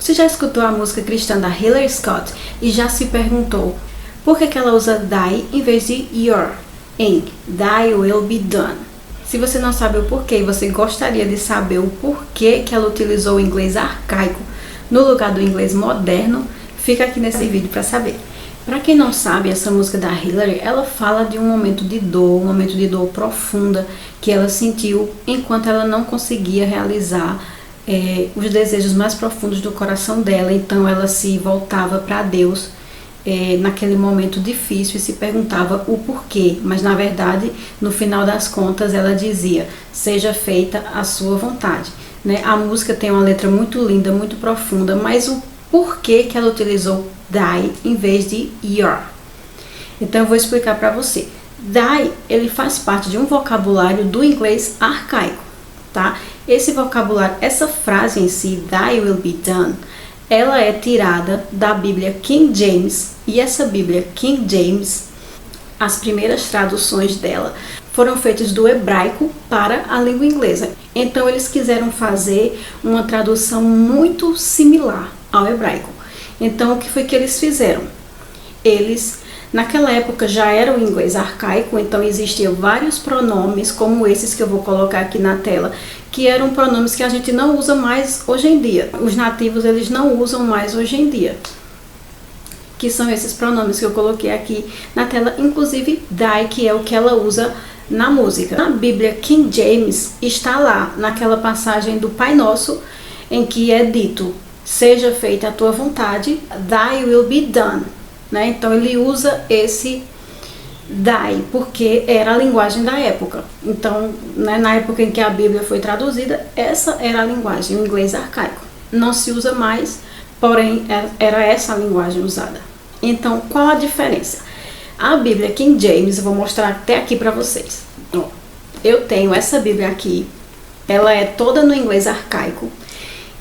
Você já escutou a música cristã da Hillary Scott e já se perguntou por que ela usa thy em vez de your em thy will be done? Se você não sabe o porquê e você gostaria de saber o porquê que ela utilizou o inglês arcaico no lugar do inglês moderno, fica aqui nesse vídeo para saber. Para quem não sabe, essa música da Hillary, ela fala de um momento de dor profunda que ela sentiu enquanto ela não conseguia realizar os desejos mais profundos do coração dela. Então ela se voltava para Deus naquele momento difícil e se perguntava o porquê, mas na verdade, no final das contas, ela dizia: seja feita a sua vontade, né? A música tem uma letra muito linda, muito profunda, mas o porquê que ela utilizou thy em vez de your? Então eu vou explicar para você. Thy, ele faz parte de um vocabulário do inglês arcaico, tá? Esse vocabulário, essa frase em si, thy will be done, ela é tirada da Bíblia King James, e essa Bíblia King James, as primeiras traduções dela foram feitas do hebraico para a língua inglesa. Então eles quiseram fazer uma tradução muito similar ao hebraico. Então o que foi que eles fizeram? Eles, naquela época, já era o inglês arcaico, então existiam vários pronomes, como esses que eu vou colocar aqui na tela, que eram pronomes que a gente não usa mais hoje em dia. Os nativos, eles não usam mais hoje em dia. Que são esses pronomes que eu coloquei aqui na tela, inclusive thy, que é o que ela usa na música. Na Bíblia King James está lá, naquela passagem do Pai Nosso, em que é dito: seja feita a tua vontade, thy will be done, né? Então ele usa esse thy porque era a linguagem da época. Então, né, na época em que a Bíblia foi traduzida, essa era a linguagem, o inglês arcaico. Não se usa mais, porém era essa a linguagem usada. Então, qual a diferença? A Bíblia King James, eu vou mostrar até aqui para vocês. Ó, eu tenho essa Bíblia aqui, ela é toda no inglês arcaico.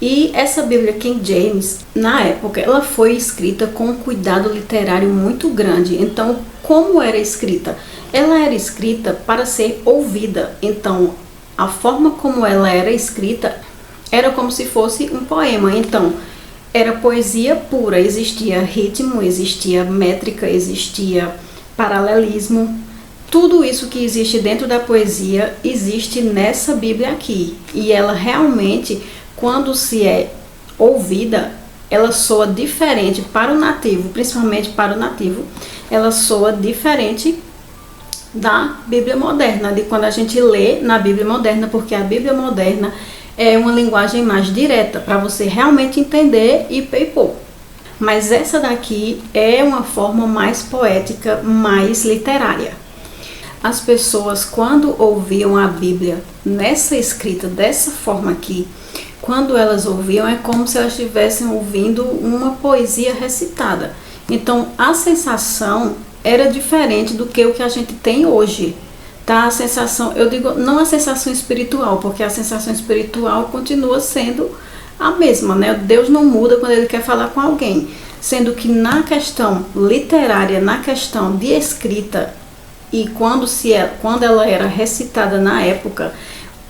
E essa Bíblia King James, na época, ela foi escrita com um cuidado literário muito grande. Então, como era escrita? Ela era escrita para ser ouvida. Então, a forma como ela era escrita era como se fosse um poema. Então, era poesia pura. Existia ritmo, existia métrica, existia paralelismo. Tudo isso que existe dentro da poesia existe nessa Bíblia aqui. E ela realmente, quando se é ouvida, ela soa diferente para o nativo, principalmente para o nativo, ela soa diferente da Bíblia moderna, de quando a gente lê na Bíblia moderna, porque a Bíblia moderna é uma linguagem mais direta, para você realmente entender e pôr. Mas essa daqui é uma forma mais poética, mais literária. As pessoas, quando ouviam a Bíblia nessa escrita, dessa forma aqui, quando elas ouviam, é como se elas estivessem ouvindo uma poesia recitada. Então, a sensação era diferente do que o que a gente tem hoje, tá? A sensação, eu digo, não a sensação espiritual, porque a sensação espiritual continua sendo a mesma, né? Deus não muda quando ele quer falar com alguém. Sendo que na questão literária, na questão de escrita, e quando ela era recitada na época,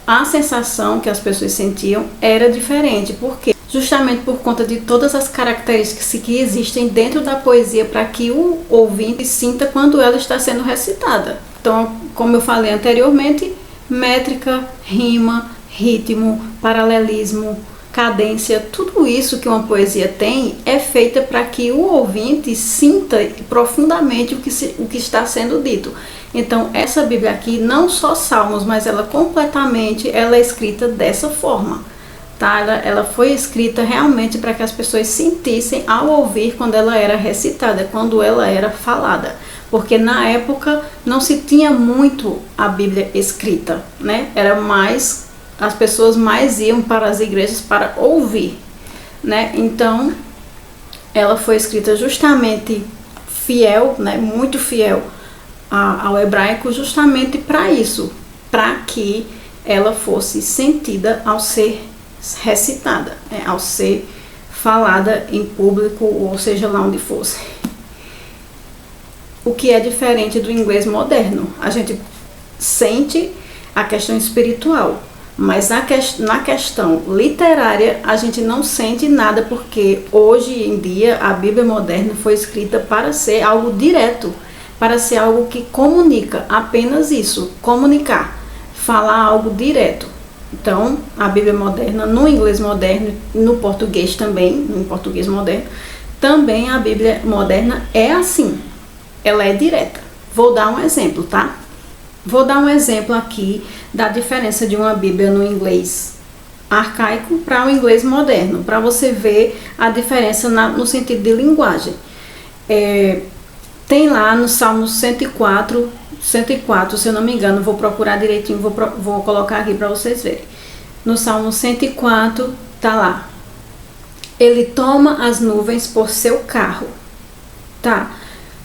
a sensação que as pessoas sentiam era diferente. Por quê? Justamente por conta de todas as características que existem dentro da poesia para que o ouvinte sinta quando ela está sendo recitada. Então, como eu falei anteriormente, métrica, rima, ritmo, paralelismo, cadência, tudo isso que uma poesia tem é feita para que o ouvinte sinta profundamente o que está sendo dito. Então, essa Bíblia aqui, não só Salmos, mas ela completamente ela é escrita dessa forma, tá? Ela foi escrita realmente para que as pessoas sentissem ao ouvir quando ela era recitada, quando ela era falada. Porque na época não se tinha muito a Bíblia escrita, né? Era mais, as pessoas mais iam para as igrejas para ouvir, né? Então, ela foi escrita justamente fiel, né? Muito fiel ao hebraico, justamente para isso, para que ela fosse sentida ao ser recitada, né? Ao ser falada em público, ou seja lá onde fosse. O que é diferente do inglês moderno. A gente sente a questão espiritual, Mas na questão literária, a gente não sente nada, porque hoje em dia a Bíblia moderna foi escrita para ser algo direto, para ser algo que comunica, apenas isso, comunicar, falar algo direto. Então, a Bíblia moderna, no inglês moderno, no português também, no português moderno, também a Bíblia moderna é assim, ela é direta. Vou dar um exemplo, tá? Vou dar um exemplo aqui da diferença de uma Bíblia no inglês arcaico para o inglês moderno, para você ver a diferença no sentido de linguagem. Tem lá no Salmo 104, se eu não me engano, vou procurar direitinho, vou colocar aqui para vocês verem. No Salmo 104, tá lá. Ele toma as nuvens por seu carro, tá?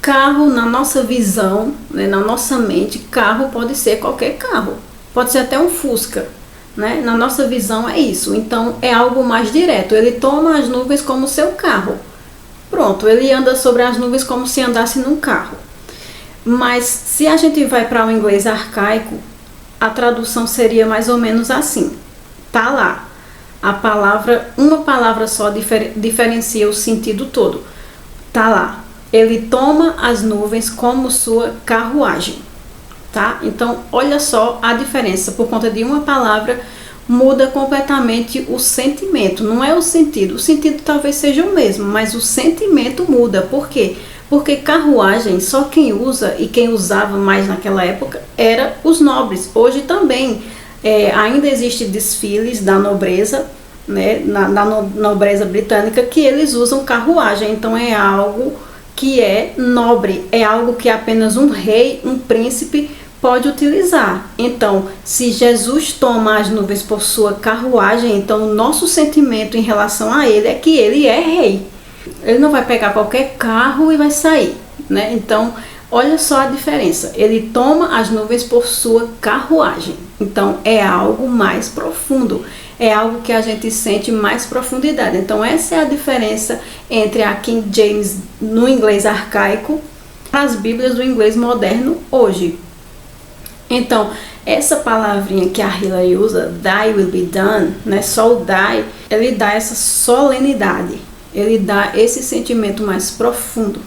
Carro, na nossa visão, né, na nossa mente, carro pode ser qualquer carro, pode ser até um Fusca, né? Na nossa visão é isso, então é algo mais direto. Ele toma as nuvens como seu carro, pronto, ele anda sobre as nuvens como se andasse num carro. Mas se a gente vai para o inglês arcaico, a tradução seria mais ou menos assim, tá lá, a palavra, uma palavra só diferencia o sentido todo, tá lá. Ele toma as nuvens como sua carruagem, tá? Então, olha só a diferença. Por conta de uma palavra, muda completamente o sentimento. Não é o sentido talvez seja o mesmo, mas o sentimento muda. Por quê? Porque carruagem, só quem usa e quem usava mais naquela época era os nobres. Hoje também ainda existem desfiles da nobreza, né, na nobreza britânica, que eles usam carruagem. Então, é algo que é nobre, é algo que apenas um rei, um príncipe pode utilizar. Então, se Jesus toma as nuvens por sua carruagem, então o nosso sentimento em relação a ele é que ele é rei. Ele não vai pegar qualquer carro e vai sair, né? Então, olha só a diferença. Ele toma as nuvens por sua carruagem. Então, é algo mais profundo. É algo que a gente sente mais profundidade. Então, essa é a diferença entre a King James no inglês arcaico e as Bíblias do inglês moderno hoje. Então, essa palavrinha que a Hillary usa, thy will be done, né? Só o thy, ele dá essa solenidade. Ele dá esse sentimento mais profundo,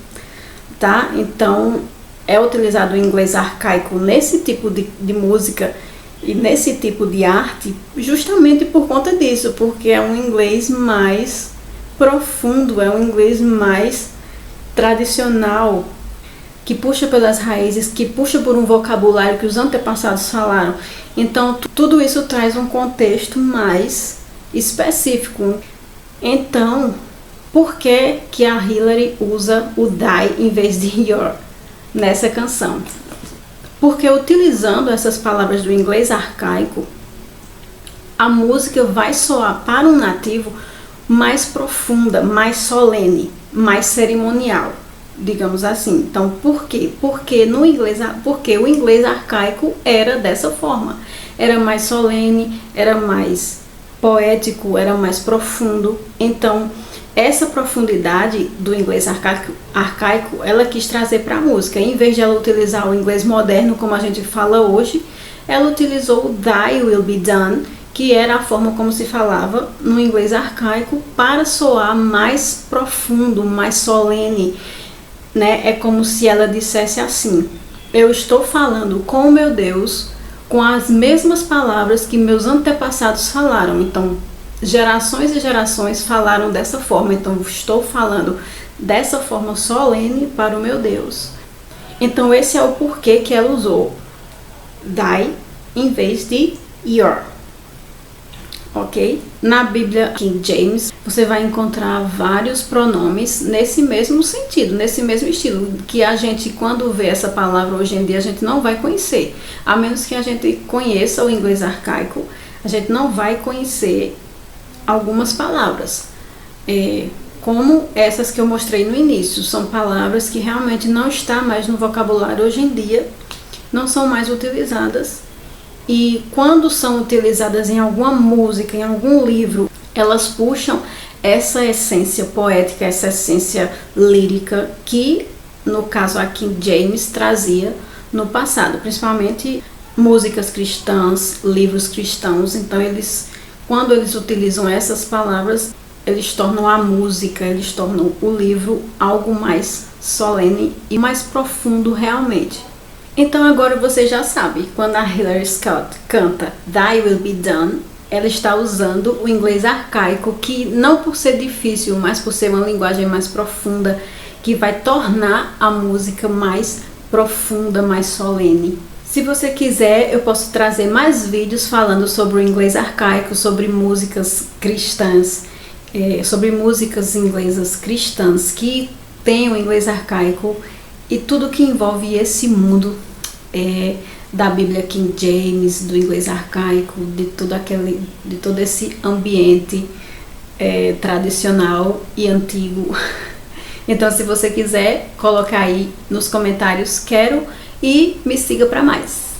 tá? Então, é utilizado o inglês arcaico nesse tipo de música e nesse tipo de arte, justamente por conta disso, porque é um inglês mais profundo, é um inglês mais tradicional, que puxa pelas raízes, que puxa por um vocabulário que os antepassados falaram. Então, tudo isso traz um contexto mais específico. Então, por que que a Hillary usa o thy em vez de your nessa canção? Porque utilizando essas palavras do inglês arcaico, a música vai soar para um nativo mais profunda, mais solene, mais cerimonial, digamos assim. Então, por quê? Porque o inglês arcaico era dessa forma. Era mais solene, era mais poético, era mais profundo. Então, essa profundidade do inglês arcaico, ela quis trazer para a música. Em vez de ela utilizar o inglês moderno, como a gente fala hoje, ela utilizou o thy will be done, que era a forma como se falava no inglês arcaico, para soar mais profundo, mais solene, né? É como se ela dissesse assim: eu estou falando com o meu Deus com as mesmas palavras que meus antepassados falaram. Então, gerações e gerações falaram dessa forma, então estou falando dessa forma solene para o meu Deus. Então, esse é o porquê que ela usou thy em vez de your. Ok? Na Bíblia King James, você vai encontrar vários pronomes nesse mesmo sentido, nesse mesmo estilo, que a gente, quando vê essa palavra hoje em dia, a gente não vai conhecer. A menos que a gente conheça o inglês arcaico, a gente não vai conhecer algumas palavras, como essas que eu mostrei no início. São palavras que realmente não estão mais no vocabulário hoje em dia, não são mais utilizadas, e quando são utilizadas em alguma música, em algum livro, elas puxam essa essência poética, essa essência lírica que, no caso aqui, James trazia no passado, principalmente músicas cristãs, livros cristãos. Então quando eles utilizam essas palavras, eles tornam a música, eles tornam o livro algo mais solene e mais profundo realmente. Então agora você já sabe, quando a Hillary Scott canta Thy Will Be Done, ela está usando o inglês arcaico, que não por ser difícil, mas por ser uma linguagem mais profunda, que vai tornar a música mais profunda, mais solene. Se você quiser, eu posso trazer mais vídeos falando sobre o inglês arcaico, sobre músicas cristãs, sobre músicas inglesas cristãs que têm o inglês arcaico e tudo que envolve esse mundo da Bíblia King James, do inglês arcaico, de todo esse ambiente tradicional e antigo. Então, se você quiser, coloca aí nos comentários quero e me siga para mais.